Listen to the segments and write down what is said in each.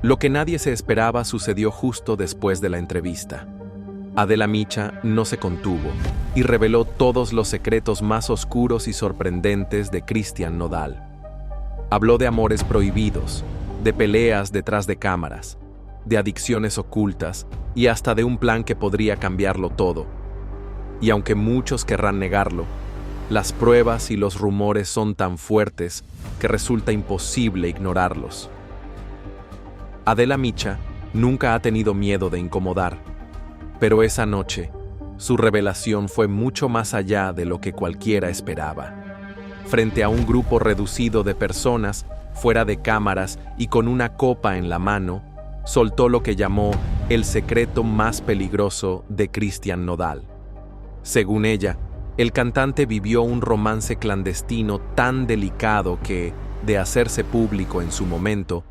Lo que nadie se esperaba sucedió justo después de la entrevista. Adela Micha no se contuvo y reveló todos los secretos más oscuros y sorprendentes de Cristian Nodal. Habló de amores prohibidos, de peleas detrás de cámaras, de adicciones ocultas y hasta de un plan que podría cambiarlo todo. Y aunque muchos querrán negarlo, las pruebas y los rumores son tan fuertes que resulta imposible ignorarlos. Adela Micha nunca ha tenido miedo de incomodar, pero esa noche, su revelación fue mucho más allá de lo que cualquiera esperaba. Frente a un grupo reducido de personas, fuera de cámaras y con una copa en la mano, soltó lo que llamó el secreto más peligroso de Cristian Nodal. Según ella, el cantante vivió un romance clandestino tan delicado que, de hacerse público en su momento,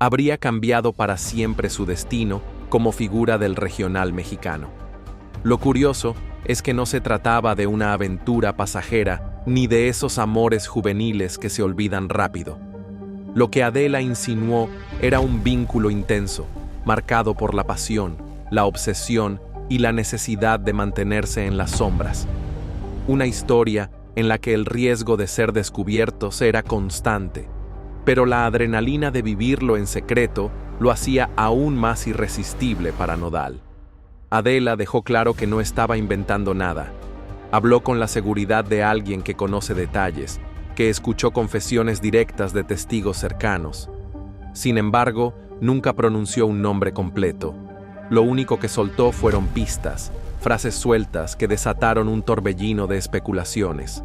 habría cambiado para siempre su destino como figura del regional mexicano. Lo curioso es que no se trataba de una aventura pasajera ni de esos amores juveniles que se olvidan rápido. Lo que Adela insinuó era un vínculo intenso, marcado por la pasión, la obsesión y la necesidad de mantenerse en las sombras. Una historia en la que el riesgo de ser descubiertos era constante, pero la adrenalina de vivirlo en secreto lo hacía aún más irresistible para Nodal. Adela dejó claro que no estaba inventando nada. Habló con la seguridad de alguien que conoce detalles, que escuchó confesiones directas de testigos cercanos. Sin embargo, nunca pronunció un nombre completo. Lo único que soltó fueron pistas, frases sueltas que desataron un torbellino de especulaciones.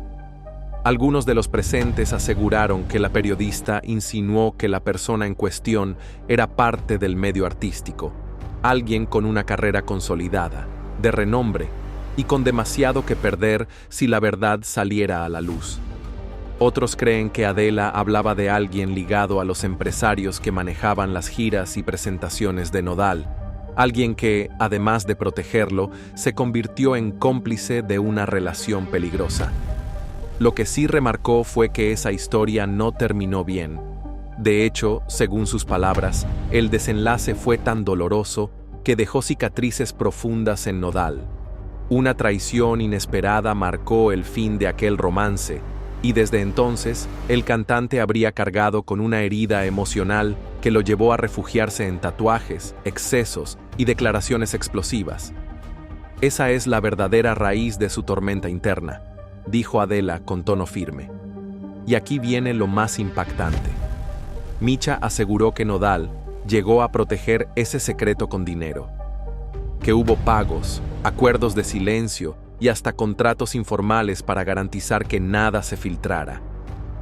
Algunos de los presentes aseguraron que la periodista insinuó que la persona en cuestión era parte del medio artístico, alguien con una carrera consolidada, de renombre, y con demasiado que perder si la verdad saliera a la luz. Otros creen que Adela hablaba de alguien ligado a los empresarios que manejaban las giras y presentaciones de Nodal, alguien que, además de protegerlo, se convirtió en cómplice de una relación peligrosa. Lo que sí remarcó fue que esa historia no terminó bien. De hecho, según sus palabras, el desenlace fue tan doloroso que dejó cicatrices profundas en Nodal. Una traición inesperada marcó el fin de aquel romance, y desde entonces, el cantante habría cargado con una herida emocional que lo llevó a refugiarse en tatuajes, excesos y declaraciones explosivas. Esa es la verdadera raíz de su tormenta interna, dijo Adela con tono firme. Y aquí viene lo más impactante. Micha aseguró que Nodal llegó a proteger ese secreto con dinero, que hubo pagos, acuerdos de silencio y hasta contratos informales para garantizar que nada se filtrara.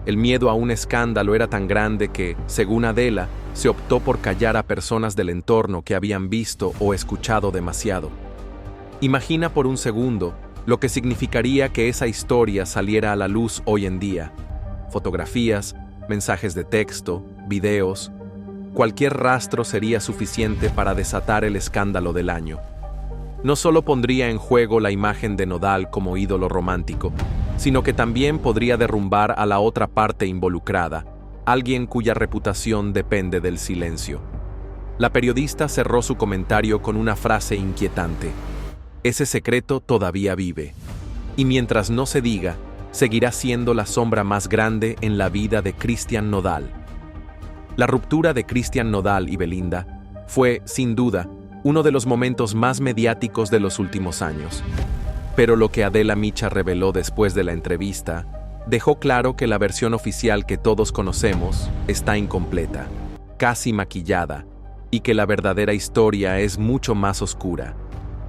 El miedo a un escándalo era tan grande que, según Adela, se optó por callar a personas del entorno que habían visto o escuchado demasiado. Imagina por un segundo lo que significaría que esa historia saliera a la luz hoy en día. Fotografías, mensajes de texto, videos. Cualquier rastro sería suficiente para desatar el escándalo del año. No solo pondría en juego la imagen de Nodal como ídolo romántico, sino que también podría derrumbar a la otra parte involucrada, alguien cuya reputación depende del silencio. La periodista cerró su comentario con una frase inquietante. Ese secreto todavía vive. Y mientras no se diga, seguirá siendo la sombra más grande en la vida de Cristian Nodal. La ruptura de Cristian Nodal y Belinda fue, sin duda, uno de los momentos más mediáticos de los últimos años. Pero lo que Adela Micha reveló después de la entrevista dejó claro que la versión oficial que todos conocemos está incompleta, casi maquillada, y que la verdadera historia es mucho más oscura.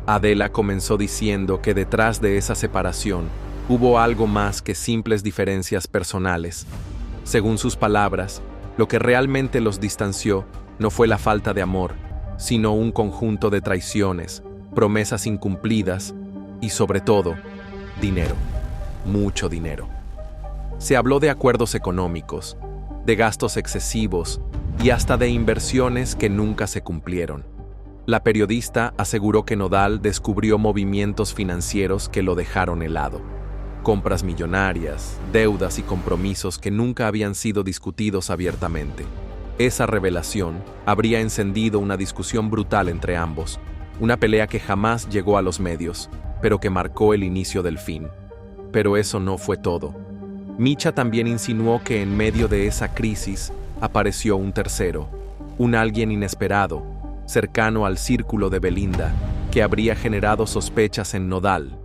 Adela comenzó diciendo que detrás de esa separación hubo algo más que simples diferencias personales. Según sus palabras, lo que realmente los distanció no fue la falta de amor, sino un conjunto de traiciones, promesas incumplidas y, sobre todo, dinero. Mucho dinero. Se habló de acuerdos económicos, de gastos excesivos y hasta de inversiones que nunca se cumplieron. La periodista aseguró que Nodal descubrió movimientos financieros que lo dejaron helado. Compras millonarias, deudas y compromisos que nunca habían sido discutidos abiertamente. Esa revelación habría encendido una discusión brutal entre ambos, una pelea que jamás llegó a los medios, pero que marcó el inicio del fin. Pero eso no fue todo. Misha también insinuó que en medio de esa crisis apareció un tercero, un alguien inesperado, cercano al círculo de Belinda, que habría generado sospechas en Nodal.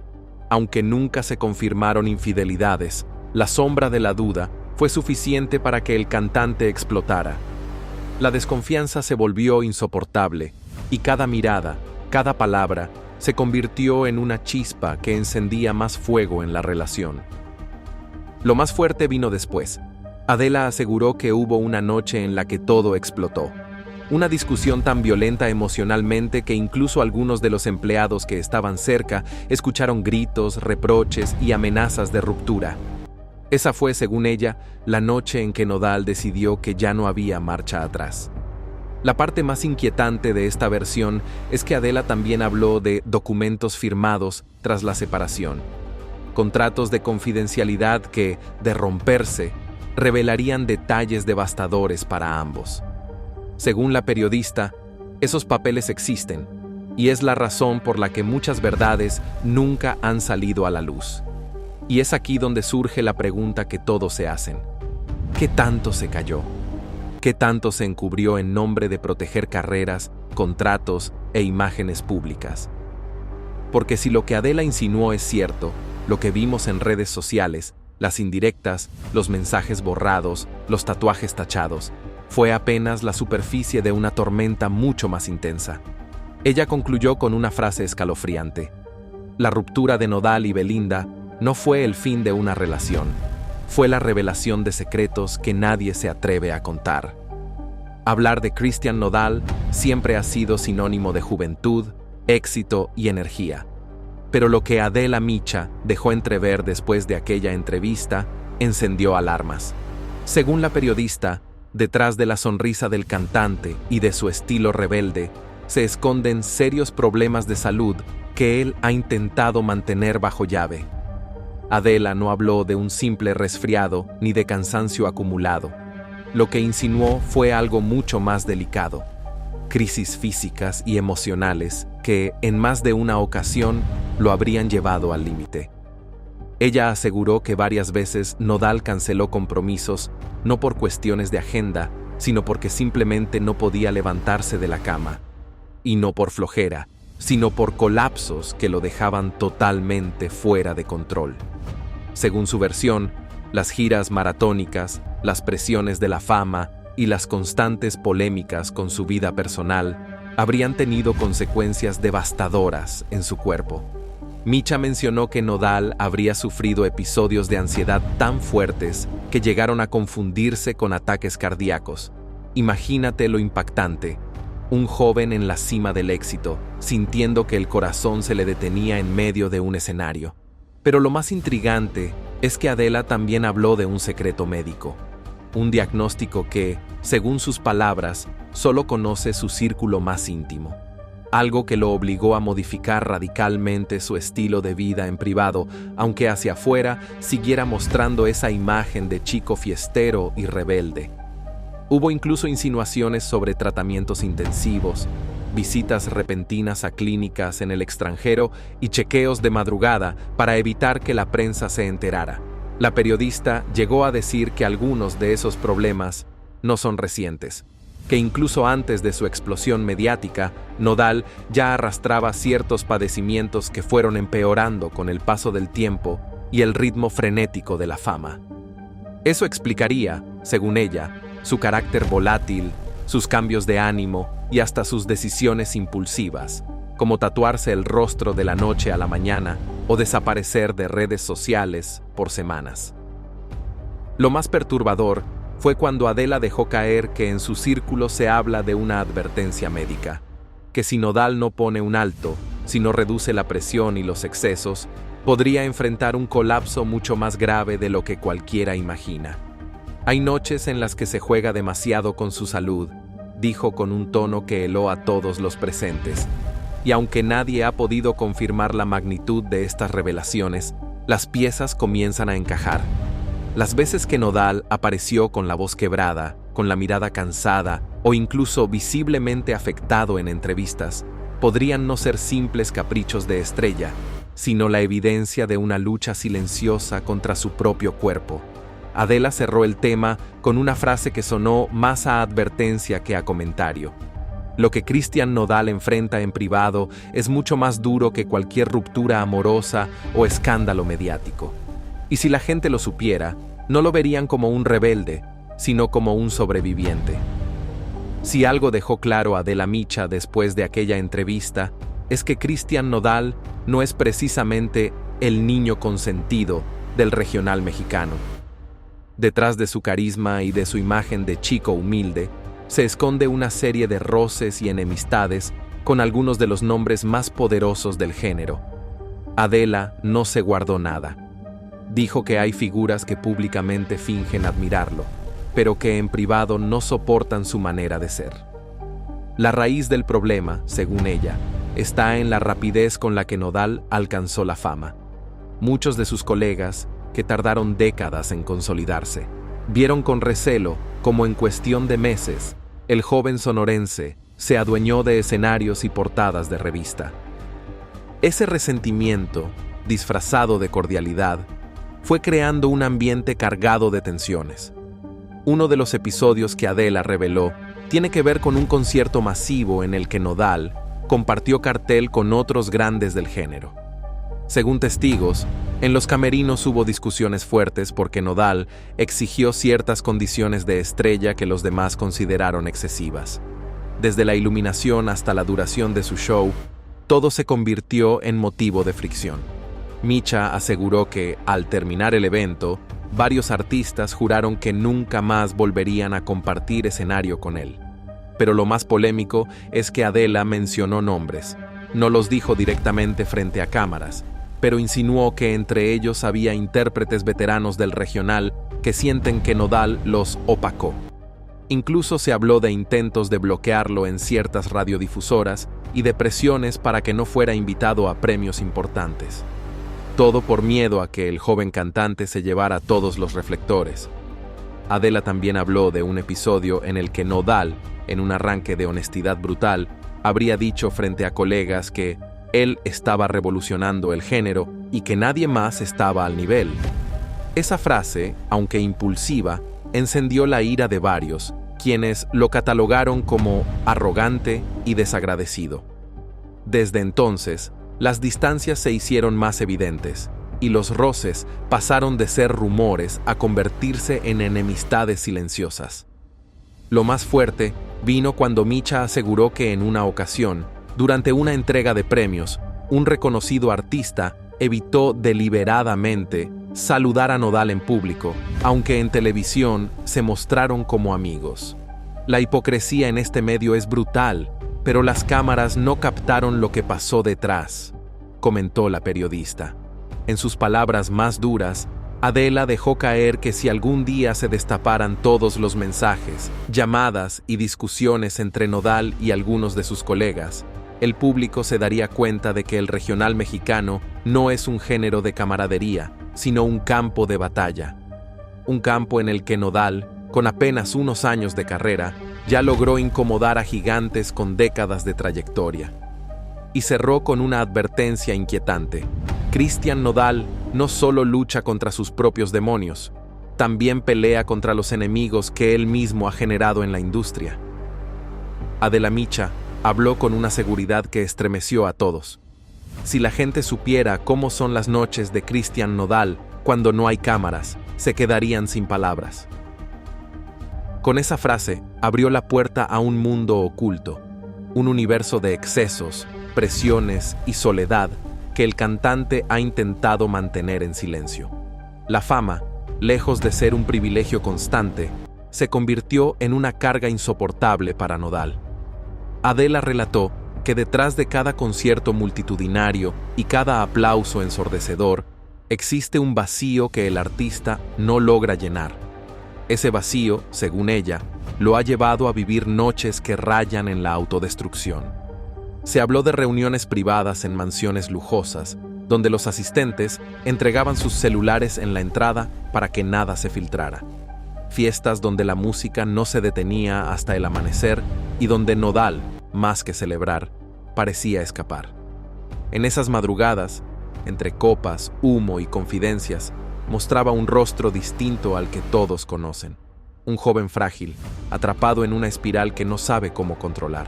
Aunque nunca se confirmaron infidelidades, la sombra de la duda fue suficiente para que el cantante explotara. La desconfianza se volvió insoportable, y cada mirada, cada palabra, se convirtió en una chispa que encendía más fuego en la relación. Lo más fuerte vino después. Adela aseguró que hubo una noche en la que todo explotó. Una discusión tan violenta emocionalmente que incluso algunos de los empleados que estaban cerca escucharon gritos, reproches y amenazas de ruptura. Esa fue, según ella, la noche en que Nodal decidió que ya no había marcha atrás. La parte más inquietante de esta versión es que Adela también habló de documentos firmados tras la separación. Contratos de confidencialidad que, de romperse, revelarían detalles devastadores para ambos. Según la periodista, esos papeles existen, y es la razón por la que muchas verdades nunca han salido a la luz. Y es aquí donde surge la pregunta que todos se hacen. ¿Qué tanto se cayó? ¿Qué tanto se encubrió en nombre de proteger carreras, contratos e imágenes públicas? Porque si lo que Adela insinuó es cierto, lo que vimos en redes sociales, las indirectas, los mensajes borrados, los tatuajes tachados, fue apenas la superficie de una tormenta mucho más intensa. Ella concluyó con una frase escalofriante. La ruptura de Nodal y Belinda no fue el fin de una relación, fue la revelación de secretos que nadie se atreve a contar. Hablar de Cristian Nodal siempre ha sido sinónimo de juventud, éxito y energía. Pero lo que Adela Misha dejó entrever después de aquella entrevista encendió alarmas. Según la periodista, detrás de la sonrisa del cantante y de su estilo rebelde, se esconden serios problemas de salud que él ha intentado mantener bajo llave. Adela no habló de un simple resfriado ni de cansancio acumulado. Lo que insinuó fue algo mucho más delicado: crisis físicas y emocionales que, en más de una ocasión, lo habrían llevado al límite. Ella aseguró que varias veces Nodal canceló compromisos no por cuestiones de agenda, sino porque simplemente no podía levantarse de la cama. Y no por flojera, sino por colapsos que lo dejaban totalmente fuera de control. Según su versión, las giras maratónicas, las presiones de la fama y las constantes polémicas con su vida personal habrían tenido consecuencias devastadoras en su cuerpo. Misha mencionó que Nodal habría sufrido episodios de ansiedad tan fuertes que llegaron a confundirse con ataques cardíacos. Imagínate lo impactante: un joven en la cima del éxito, sintiendo que el corazón se le detenía en medio de un escenario. Pero lo más intrigante es que Adela también habló de un secreto médico, un diagnóstico que, según sus palabras, solo conoce su círculo más íntimo. Algo que lo obligó a modificar radicalmente su estilo de vida en privado, aunque hacia afuera siguiera mostrando esa imagen de chico fiestero y rebelde. Hubo incluso insinuaciones sobre tratamientos intensivos, visitas repentinas a clínicas en el extranjero y chequeos de madrugada para evitar que la prensa se enterara. La periodista llegó a decir que algunos de esos problemas no son recientes, que incluso antes de su explosión mediática, Nodal ya arrastraba ciertos padecimientos que fueron empeorando con el paso del tiempo y el ritmo frenético de la fama. Eso explicaría, según ella, su carácter volátil, sus cambios de ánimo y hasta sus decisiones impulsivas, como tatuarse el rostro de la noche a la mañana o desaparecer de redes sociales por semanas. Lo más perturbador fue cuando Adela dejó caer que en su círculo se habla de una advertencia médica, que si Nodal no pone un alto, si no reduce la presión y los excesos, podría enfrentar un colapso mucho más grave de lo que cualquiera imagina. Hay noches en las que se juega demasiado con su salud, dijo con un tono que heló a todos los presentes. Y aunque nadie ha podido confirmar la magnitud de estas revelaciones, las piezas comienzan a encajar. Las veces que Nodal apareció con la voz quebrada, con la mirada cansada o incluso visiblemente afectado en entrevistas, podrían no ser simples caprichos de estrella, sino la evidencia de una lucha silenciosa contra su propio cuerpo. Adela cerró el tema con una frase que sonó más a advertencia que a comentario. Lo que Cristian Nodal enfrenta en privado es mucho más duro que cualquier ruptura amorosa o escándalo mediático. Y si la gente lo supiera, no lo verían como un rebelde, sino como un sobreviviente. Si algo dejó claro Adela Micha después de aquella entrevista, es que Cristian Nodal no es precisamente el niño consentido del regional mexicano. Detrás de su carisma y de su imagen de chico humilde, se esconde una serie de roces y enemistades con algunos de los nombres más poderosos del género. Adela no se guardó nada. Dijo que hay figuras que públicamente fingen admirarlo, pero que en privado no soportan su manera de ser. La raíz del problema, según ella, está en la rapidez con la que Nodal alcanzó la fama. Muchos de sus colegas, que tardaron décadas en consolidarse, vieron con recelo cómo en cuestión de meses, el joven sonorense se adueñó de escenarios y portadas de revista. Ese resentimiento, disfrazado de cordialidad, fue creando un ambiente cargado de tensiones. Uno de los episodios que Adela reveló tiene que ver con un concierto masivo en el que Nodal compartió cartel con otros grandes del género. Según testigos, en los camerinos hubo discusiones fuertes porque Nodal exigió ciertas condiciones de estrella que los demás consideraron excesivas. Desde la iluminación hasta la duración de su show, todo se convirtió en motivo de fricción. Micha aseguró que, al terminar el evento, varios artistas juraron que nunca más volverían a compartir escenario con él. Pero lo más polémico es que Adela mencionó nombres. No los dijo directamente frente a cámaras, pero insinuó que entre ellos había intérpretes veteranos del regional que sienten que Nodal los opacó. Incluso se habló de intentos de bloquearlo en ciertas radiodifusoras y de presiones para que no fuera invitado a premios importantes. Todo por miedo a que el joven cantante se llevara todos los reflectores. Adela también habló de un episodio en el que Nodal, en un arranque de honestidad brutal, habría dicho frente a colegas que él estaba revolucionando el género y que nadie más estaba al nivel. Esa frase, aunque impulsiva, encendió la ira de varios, quienes lo catalogaron como arrogante y desagradecido. Desde entonces, las distancias se hicieron más evidentes, y los roces pasaron de ser rumores a convertirse en enemistades silenciosas. Lo más fuerte vino cuando Micha aseguró que en una ocasión, durante una entrega de premios, un reconocido artista evitó deliberadamente saludar a Nodal en público, aunque en televisión se mostraron como amigos. La hipocresía en este medio es brutal, pero las cámaras no captaron lo que pasó detrás, comentó la periodista. En sus palabras más duras, Adela dejó caer que si algún día se destaparan todos los mensajes, llamadas y discusiones entre Nodal y algunos de sus colegas, el público se daría cuenta de que el regional mexicano no es un género de camaradería, sino un campo de batalla. Un campo en el que Nodal, con apenas unos años de carrera, ya logró incomodar a gigantes con décadas de trayectoria. Y cerró con una advertencia inquietante. Cristian Nodal no solo lucha contra sus propios demonios, también pelea contra los enemigos que él mismo ha generado en la industria. Adela Micha habló con una seguridad que estremeció a todos. Si la gente supiera cómo son las noches de Cristian Nodal cuando no hay cámaras, se quedarían sin palabras. Con esa frase, abrió la puerta a un mundo oculto, un universo de excesos, presiones y soledad que el cantante ha intentado mantener en silencio. La fama, lejos de ser un privilegio constante, se convirtió en una carga insoportable para Nodal. Adela relató que detrás de cada concierto multitudinario y cada aplauso ensordecedor, existe un vacío que el artista no logra llenar. Ese vacío, según ella, lo ha llevado a vivir noches que rayan en la autodestrucción. Se habló de reuniones privadas en mansiones lujosas, donde los asistentes entregaban sus celulares en la entrada para que nada se filtrara. fiestas donde la música no se detenía hasta el amanecer y donde Nodal, más que celebrar, parecía escapar. En esas madrugadas, entre copas, humo y confidencias, mostraba un rostro distinto al que todos conocen. Un joven frágil, atrapado en una espiral que no sabe cómo controlar.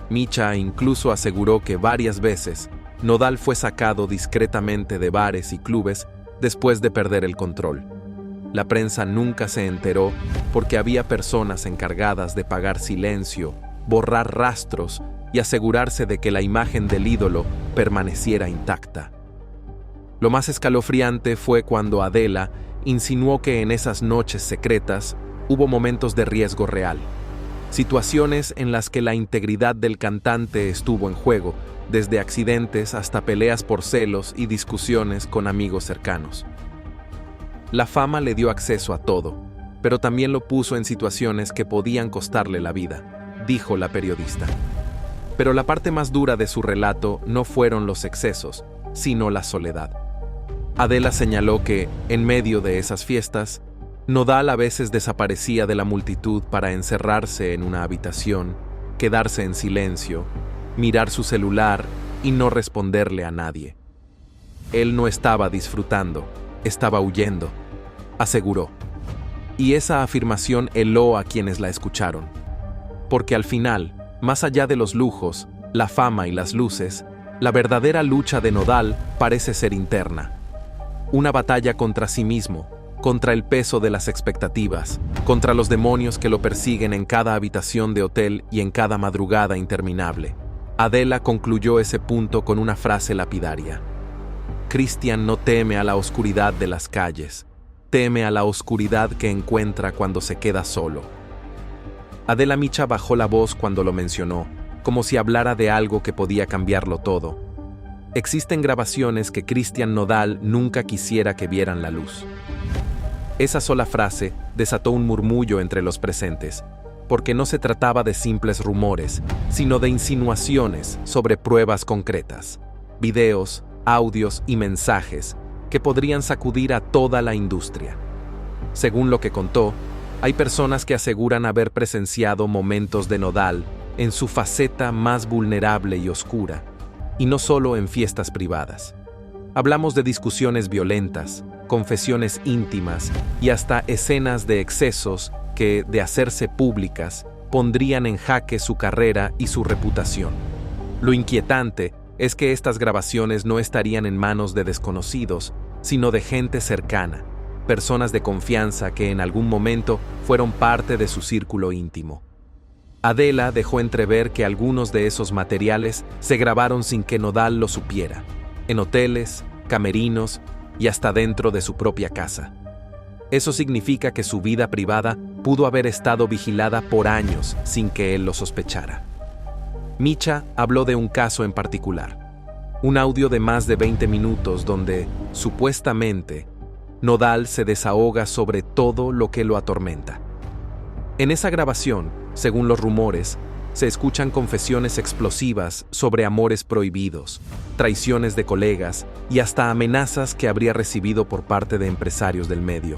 Micha incluso aseguró que varias veces Nodal fue sacado discretamente de bares y clubes después de perder el control. La prensa nunca se enteró porque había personas encargadas de pagar silencio, borrar rastros y asegurarse de que la imagen del ídolo permaneciera intacta. Lo más escalofriante fue cuando Adela insinuó que en esas noches secretas hubo momentos de riesgo real, situaciones en las que la integridad del cantante estuvo en juego, desde accidentes hasta peleas por celos y discusiones con amigos cercanos. La fama le dio acceso a todo, pero también lo puso en situaciones que podían costarle la vida, dijo la periodista. Pero la parte más dura de su relato no fueron los excesos, sino la soledad. Adela señaló que, en medio de esas fiestas, Nodal a veces desaparecía de la multitud para encerrarse en una habitación, quedarse en silencio, mirar su celular y no responderle a nadie. Él no estaba disfrutando, estaba huyendo, aseguró. Y esa afirmación heló a quienes la escucharon. Porque al final, más allá de los lujos, la fama y las luces, la verdadera lucha de Nodal parece ser interna. Una batalla contra sí mismo, contra el peso de las expectativas, contra los demonios que lo persiguen en cada habitación de hotel y en cada madrugada interminable. Adela concluyó ese punto con una frase lapidaria. Cristian no teme a la oscuridad de las calles, teme a la oscuridad que encuentra cuando se queda solo. Adela Micha bajó la voz cuando lo mencionó, como si hablara de algo que podía cambiarlo todo. Existen grabaciones que Cristian Nodal nunca quisiera que vieran la luz. Esa sola frase desató un murmullo entre los presentes, porque no se trataba de simples rumores, sino de insinuaciones sobre pruebas concretas, videos, audios y mensajes que podrían sacudir a toda la industria. Según lo que contó, hay personas que aseguran haber presenciado momentos de Nodal en su faceta más vulnerable y oscura, y no solo en fiestas privadas. Hablamos de discusiones violentas, confesiones íntimas y hasta escenas de excesos que, de hacerse públicas, pondrían en jaque su carrera y su reputación. Lo inquietante es que estas grabaciones no estarían en manos de desconocidos, sino de gente cercana, personas de confianza que en algún momento fueron parte de su círculo íntimo. Adela dejó entrever que algunos de esos materiales se grabaron sin que Nodal lo supiera, en hoteles, camerinos y hasta dentro de su propia casa. Eso significa que su vida privada pudo haber estado vigilada por años sin que él lo sospechara. Micha habló de un caso en particular, un audio de más de 20 minutos donde, supuestamente, Nodal se desahoga sobre todo lo que lo atormenta. En esa grabación, según los rumores, se escuchan confesiones explosivas sobre amores prohibidos, traiciones de colegas y hasta amenazas que habría recibido por parte de empresarios del medio.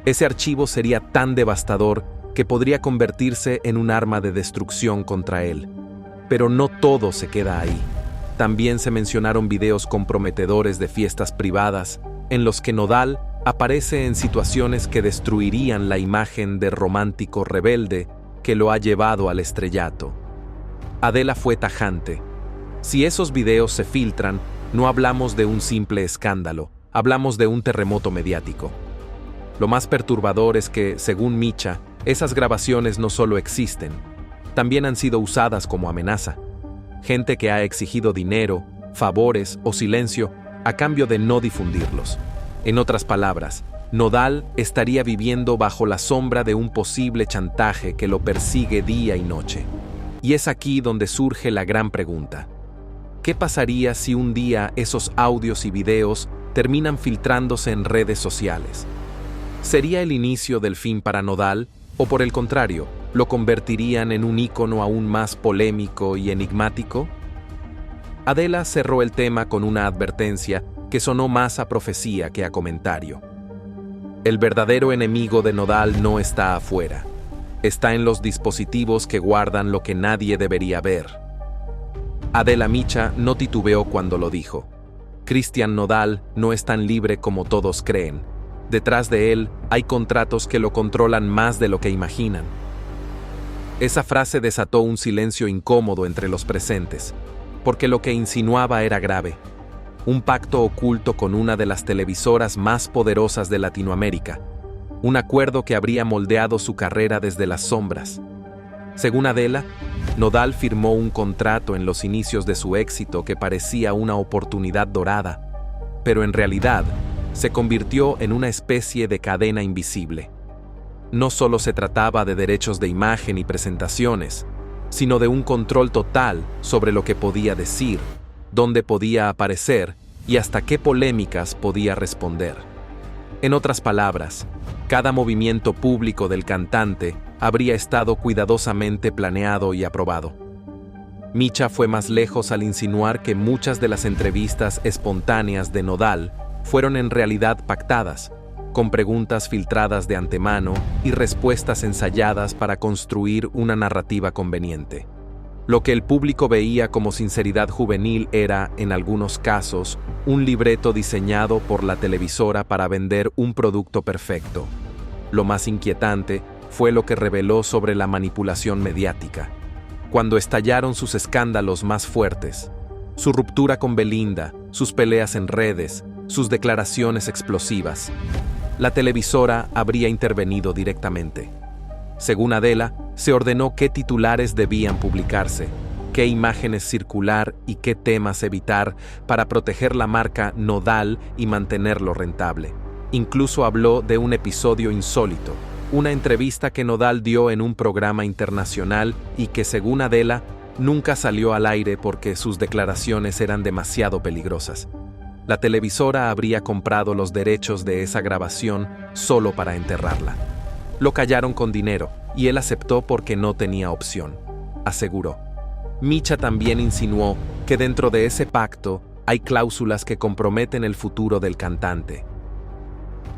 Ese archivo sería tan devastador que podría convertirse en un arma de destrucción contra él. Pero no todo se queda ahí. También se mencionaron videos comprometedores de fiestas privadas en los que Nodal aparece en situaciones que destruirían la imagen de romántico rebelde que lo ha llevado al estrellato. Adela fue tajante. Si esos videos se filtran, no hablamos de un simple escándalo, hablamos de un terremoto mediático. Lo más perturbador es que, según Micha, esas grabaciones no solo existen, también han sido usadas como amenaza. Gente que ha exigido dinero, favores o silencio a cambio de no difundirlos. En otras palabras, Nodal estaría viviendo bajo la sombra de un posible chantaje que lo persigue día y noche. Y es aquí donde surge la gran pregunta. ¿Qué pasaría si un día esos audios y videos terminan filtrándose en redes sociales? ¿Sería el inicio del fin para Nodal o, por el contrario, lo convertirían en un ícono aún más polémico y enigmático? Adela cerró el tema con una advertencia que sonó más a profecía que a comentario. El verdadero enemigo de Nodal no está afuera. Está en los dispositivos que guardan lo que nadie debería ver. Adela Micha no titubeó cuando lo dijo. Cristian Nodal no es tan libre como todos creen. Detrás de él hay contratos que lo controlan más de lo que imaginan. Esa frase desató un silencio incómodo entre los presentes, porque lo que insinuaba era grave. Un pacto oculto con una de las televisoras más poderosas de Latinoamérica. Un acuerdo que habría moldeado su carrera desde las sombras. Según Adela, Nodal firmó un contrato en los inicios de su éxito que parecía una oportunidad dorada, pero en realidad se convirtió en una especie de cadena invisible. No solo se trataba de derechos de imagen y presentaciones, sino de un control total sobre lo que podía decir, dónde podía aparecer y hasta qué polémicas podía responder. En otras palabras, cada movimiento público del cantante habría estado cuidadosamente planeado y aprobado. Micha fue más lejos al insinuar que muchas de las entrevistas espontáneas de Nodal fueron en realidad pactadas, con preguntas filtradas de antemano y respuestas ensayadas para construir una narrativa conveniente. Lo que el público veía como sinceridad juvenil era, en algunos casos, un libreto diseñado por la televisora para vender un producto perfecto. Lo más inquietante fue lo que reveló sobre la manipulación mediática. Cuando estallaron sus escándalos más fuertes, su ruptura con Belinda, sus peleas en redes, sus declaraciones explosivas, la televisora habría intervenido directamente. Según Adela, se ordenó qué titulares debían publicarse, qué imágenes circular y qué temas evitar para proteger la marca Nodal y mantenerlo rentable. Incluso habló de un episodio insólito, una entrevista que Nodal dio en un programa internacional y que, según Adela, nunca salió al aire porque sus declaraciones eran demasiado peligrosas. La televisora habría comprado los derechos de esa grabación solo para enterrarla. Lo callaron con dinero, y él aceptó porque no tenía opción, aseguró. Micha también insinuó que dentro de ese pacto hay cláusulas que comprometen el futuro del cantante.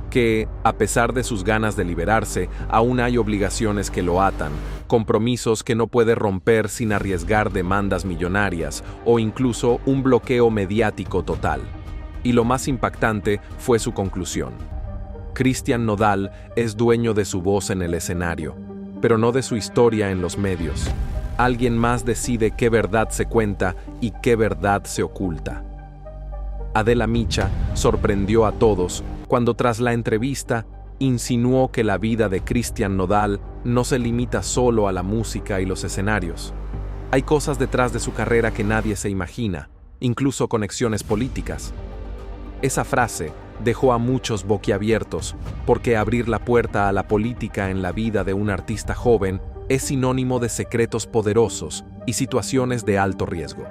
Que, a pesar de sus ganas de liberarse, aún hay obligaciones que lo atan, compromisos que no puede romper sin arriesgar demandas millonarias o incluso un bloqueo mediático total. Y lo más impactante fue su conclusión. Cristian Nodal es dueño de su voz en el escenario, pero no de su historia en los medios. Alguien más decide qué verdad se cuenta y qué verdad se oculta. Adela Micha sorprendió a todos cuando tras la entrevista insinuó que la vida de Cristian Nodal no se limita solo a la música y los escenarios. Hay cosas detrás de su carrera que nadie se imagina, incluso conexiones políticas. Esa frase dejó a muchos boquiabiertos, porque abrir la puerta a la política en la vida de un artista joven es sinónimo de secretos poderosos y situaciones de alto riesgo.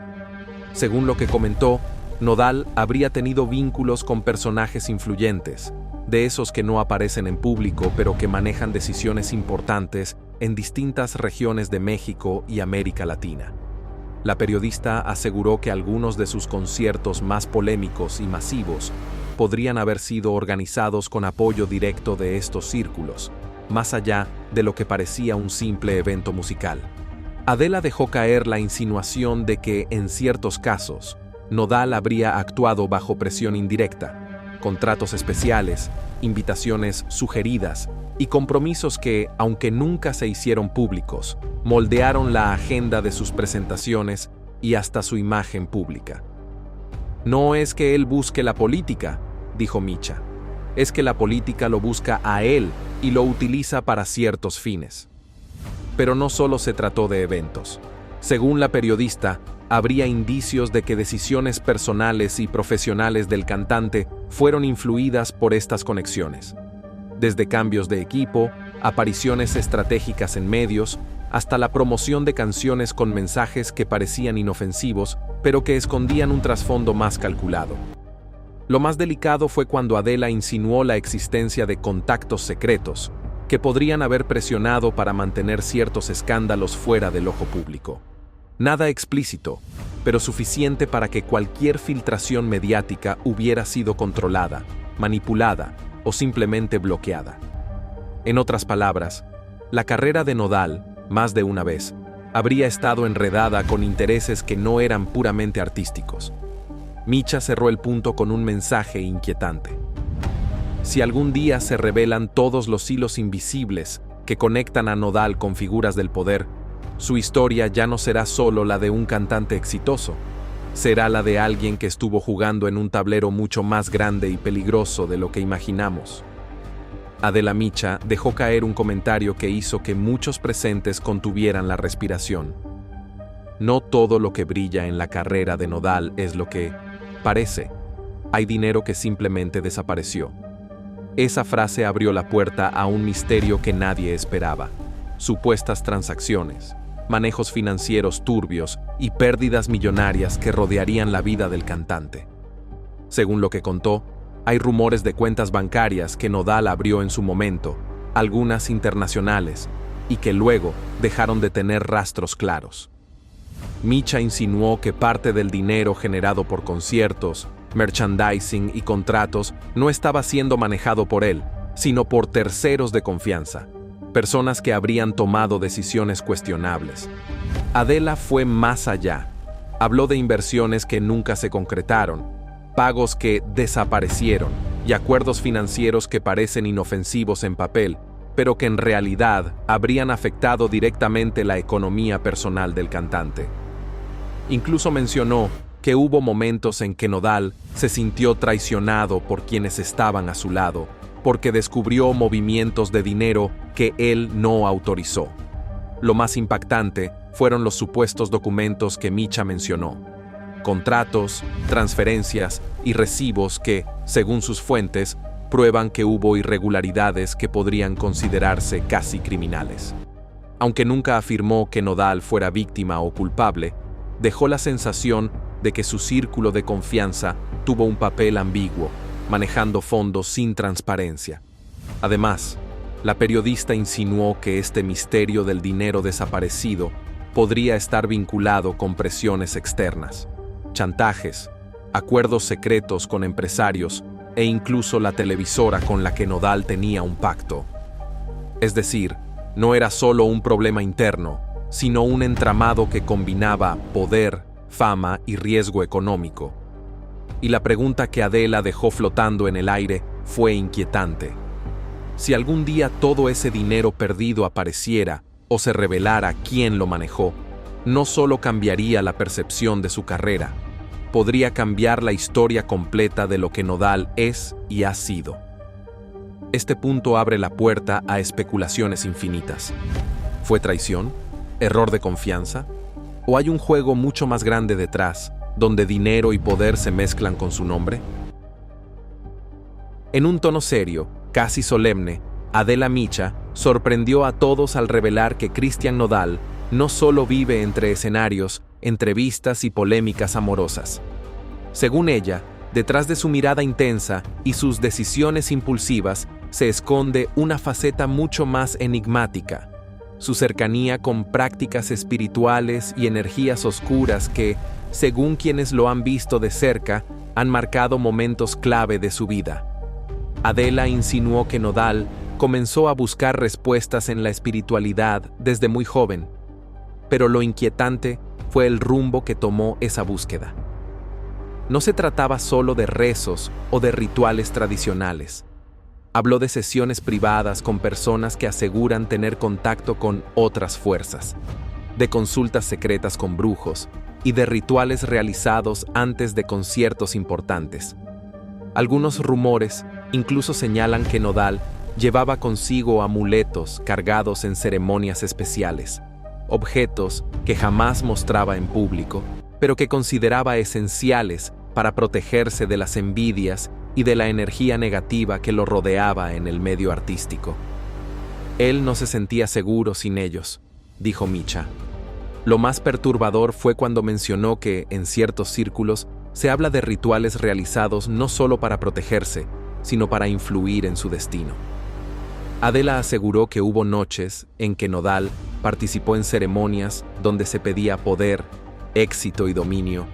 Según lo que comentó, Nodal habría tenido vínculos con personajes influyentes, de esos que no aparecen en público pero que manejan decisiones importantes en distintas regiones de México y América Latina. La periodista aseguró que algunos de sus conciertos más polémicos y masivos podrían haber sido organizados con apoyo directo de estos círculos, más allá de lo que parecía un simple evento musical. Adela dejó caer la insinuación de que, en ciertos casos, Nodal habría actuado bajo presión indirecta, contratos especiales, invitaciones sugeridas y compromisos que, aunque nunca se hicieron públicos, moldearon la agenda de sus presentaciones y hasta su imagen pública. No es que él busque la política, dijo Micha. Es que la política lo busca a él y lo utiliza para ciertos fines. Pero no solo se trató de eventos. Según la periodista, habría indicios de que decisiones personales y profesionales del cantante fueron influidas por estas conexiones. Desde cambios de equipo, apariciones estratégicas en medios, hasta la promoción de canciones con mensajes que parecían inofensivos, pero que escondían un trasfondo más calculado. Lo más delicado fue cuando Adela insinuó la existencia de contactos secretos, que podrían haber presionado para mantener ciertos escándalos fuera del ojo público. Nada explícito, pero suficiente para que cualquier filtración mediática hubiera sido controlada, manipulada o simplemente bloqueada. En otras palabras, la carrera de Nodal, más de una vez, habría estado enredada con intereses que no eran puramente artísticos. Micha cerró el punto con un mensaje inquietante. Si algún día se revelan todos los hilos invisibles que conectan a Nodal con figuras del poder, su historia ya no será solo la de un cantante exitoso, será la de alguien que estuvo jugando en un tablero mucho más grande y peligroso de lo que imaginamos. Adela Micha dejó caer un comentario que hizo que muchos presentes contuvieran la respiración. No todo lo que brilla en la carrera de Nodal es lo que parece. Hay dinero que simplemente desapareció. Esa frase abrió la puerta a un misterio que nadie esperaba: supuestas transacciones, manejos financieros turbios y pérdidas millonarias que rodearían la vida del cantante. Según lo que contó, hay rumores de cuentas bancarias que Nodal abrió en su momento, algunas internacionales, y que luego dejaron de tener rastros claros. Micha insinuó que parte del dinero generado por conciertos, merchandising y contratos no estaba siendo manejado por él, sino por terceros de confianza, personas que habrían tomado decisiones cuestionables. Adela fue más allá. Habló de inversiones que nunca se concretaron, pagos que desaparecieron y acuerdos financieros que parecen inofensivos en papel, pero que en realidad habrían afectado directamente la economía personal del cantante. Incluso mencionó que hubo momentos en que Nodal se sintió traicionado por quienes estaban a su lado, porque descubrió movimientos de dinero que él no autorizó. Lo más impactante fueron los supuestos documentos que Micha mencionó: contratos, transferencias y recibos que, según sus fuentes, prueban que hubo irregularidades que podrían considerarse casi criminales. Aunque nunca afirmó que Nodal fuera víctima o culpable, dejó la sensación de que su círculo de confianza tuvo un papel ambiguo, manejando fondos sin transparencia. Además, la periodista insinuó que este misterio del dinero desaparecido podría estar vinculado con presiones externas, chantajes, acuerdos secretos con empresarios e incluso la televisora con la que Nodal tenía un pacto. Es decir, no era solo un problema interno, sino un entramado que combinaba poder, fama y riesgo económico. Y la pregunta que Adela dejó flotando en el aire fue inquietante. Si algún día todo ese dinero perdido apareciera o se revelara quién lo manejó, no solo cambiaría la percepción de su carrera, podría cambiar la historia completa de lo que Nodal es y ha sido. Este punto abre la puerta a especulaciones infinitas. ¿Fue traición? ¿Error de confianza? ¿O hay un juego mucho más grande detrás, donde dinero y poder se mezclan con su nombre? En un tono serio, casi solemne, Adela Micha sorprendió a todos al revelar que Cristian Nodal no solo vive entre escenarios, entrevistas y polémicas amorosas. Según ella, detrás de su mirada intensa y sus decisiones impulsivas se esconde una faceta mucho más enigmática: su cercanía con prácticas espirituales y energías oscuras que, según quienes lo han visto de cerca, han marcado momentos clave de su vida. Adela insinuó que Nodal comenzó a buscar respuestas en la espiritualidad desde muy joven, pero lo inquietante fue el rumbo que tomó esa búsqueda. No se trataba solo de rezos o de rituales tradicionales. Habló de sesiones privadas con personas que aseguran tener contacto con otras fuerzas, de consultas secretas con brujos y de rituales realizados antes de conciertos importantes. Algunos rumores incluso señalan que Nodal llevaba consigo amuletos cargados en ceremonias especiales, objetos que jamás mostraba en público, pero que consideraba esenciales para protegerse de las envidias y de la energía negativa que lo rodeaba en el medio artístico. Él no se sentía seguro sin ellos, dijo Micha. Lo más perturbador fue cuando mencionó que, en ciertos círculos, se habla de rituales realizados no solo para protegerse, sino para influir en su destino. Adela aseguró que hubo noches en que Nodal participó en ceremonias donde se pedía poder, éxito y dominio,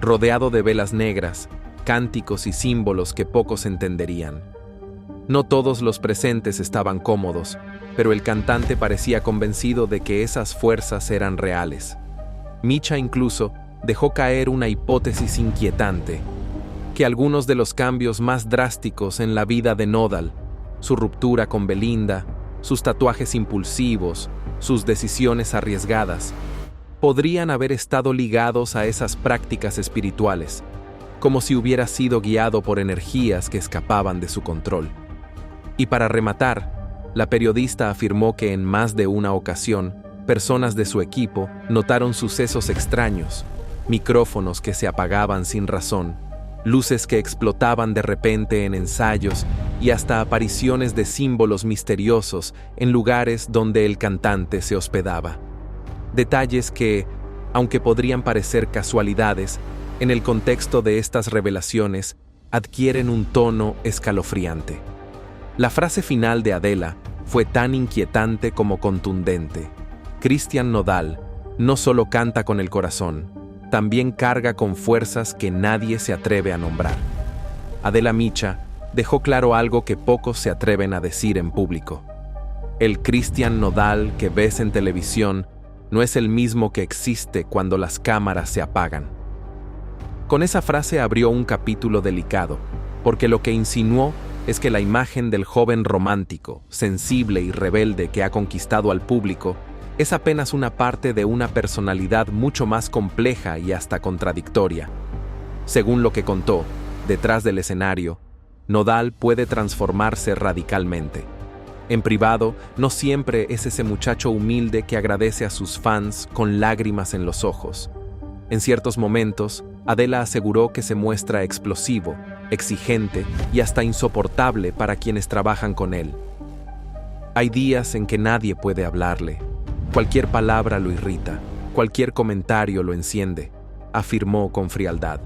rodeado de velas negras, cánticos y símbolos que pocos entenderían. No todos los presentes estaban cómodos, pero el cantante parecía convencido de que esas fuerzas eran reales. Micha incluso dejó caer una hipótesis inquietante, que algunos de los cambios más drásticos en la vida de Nodal, su ruptura con Belinda, sus tatuajes impulsivos, sus decisiones arriesgadas, podrían haber estado ligados a esas prácticas espirituales, como si hubiera sido guiado por energías que escapaban de su control. Y para rematar, la periodista afirmó que en más de una ocasión, personas de su equipo notaron sucesos extraños, micrófonos que se apagaban sin razón, luces que explotaban de repente en ensayos y hasta apariciones de símbolos misteriosos en lugares donde el cantante se hospedaba. Detalles que, aunque podrían parecer casualidades, en el contexto de estas revelaciones, adquieren un tono escalofriante. La frase final de Adela fue tan inquietante como contundente. Cristian Nodal no solo canta con el corazón, también carga con fuerzas que nadie se atreve a nombrar. Adela Micha dejó claro algo que pocos se atreven a decir en público. El Cristian Nodal que ves en televisión no es el mismo que existe cuando las cámaras se apagan. Con esa frase abrió un capítulo delicado, porque lo que insinuó es que la imagen del joven romántico, sensible y rebelde que ha conquistado al público es apenas una parte de una personalidad mucho más compleja y hasta contradictoria. Según lo que contó, detrás del escenario, Nodal puede transformarse radicalmente. En privado, no siempre es ese muchacho humilde que agradece a sus fans con lágrimas en los ojos. En ciertos momentos, Adela aseguró que se muestra explosivo, exigente y hasta insoportable para quienes trabajan con él. Hay días en que nadie puede hablarle. Cualquier palabra lo irrita, cualquier comentario lo enciende, afirmó con frialdad.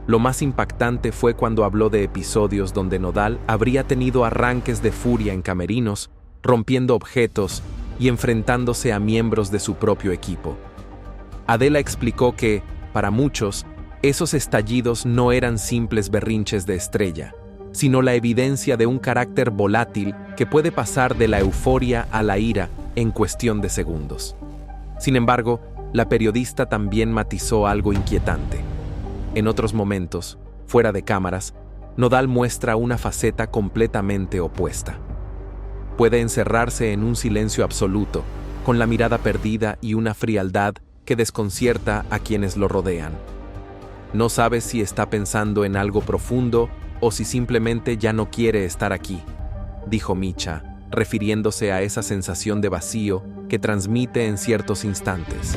Lo más impactante fue cuando habló de episodios donde Nodal habría tenido arranques de furia en camerinos, rompiendo objetos y enfrentándose a miembros de su propio equipo. Adela explicó que, para muchos, esos estallidos no eran simples berrinches de estrella, sino la evidencia de un carácter volátil que puede pasar de la euforia a la ira en cuestión de segundos. Sin embargo, la periodista también matizó algo inquietante. En otros momentos, fuera de cámaras, Nodal muestra una faceta completamente opuesta. Puede encerrarse en un silencio absoluto, con la mirada perdida y una frialdad que desconcierta a quienes lo rodean. No sabe si está pensando en algo profundo o si simplemente ya no quiere estar aquí, dijo Micha, refiriéndose a esa sensación de vacío que transmite en ciertos instantes.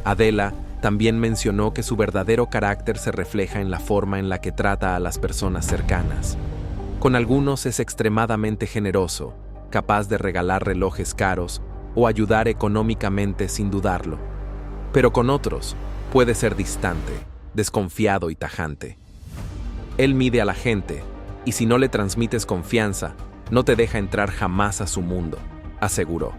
Adela también mencionó que su verdadero carácter se refleja en la forma en la que trata a las personas cercanas. Con algunos es extremadamente generoso, capaz de regalar relojes caros o ayudar económicamente sin dudarlo. Pero con otros puede ser distante, desconfiado y tajante. Él mide a la gente, y si no le transmites confianza, no te deja entrar jamás a su mundo, aseguró.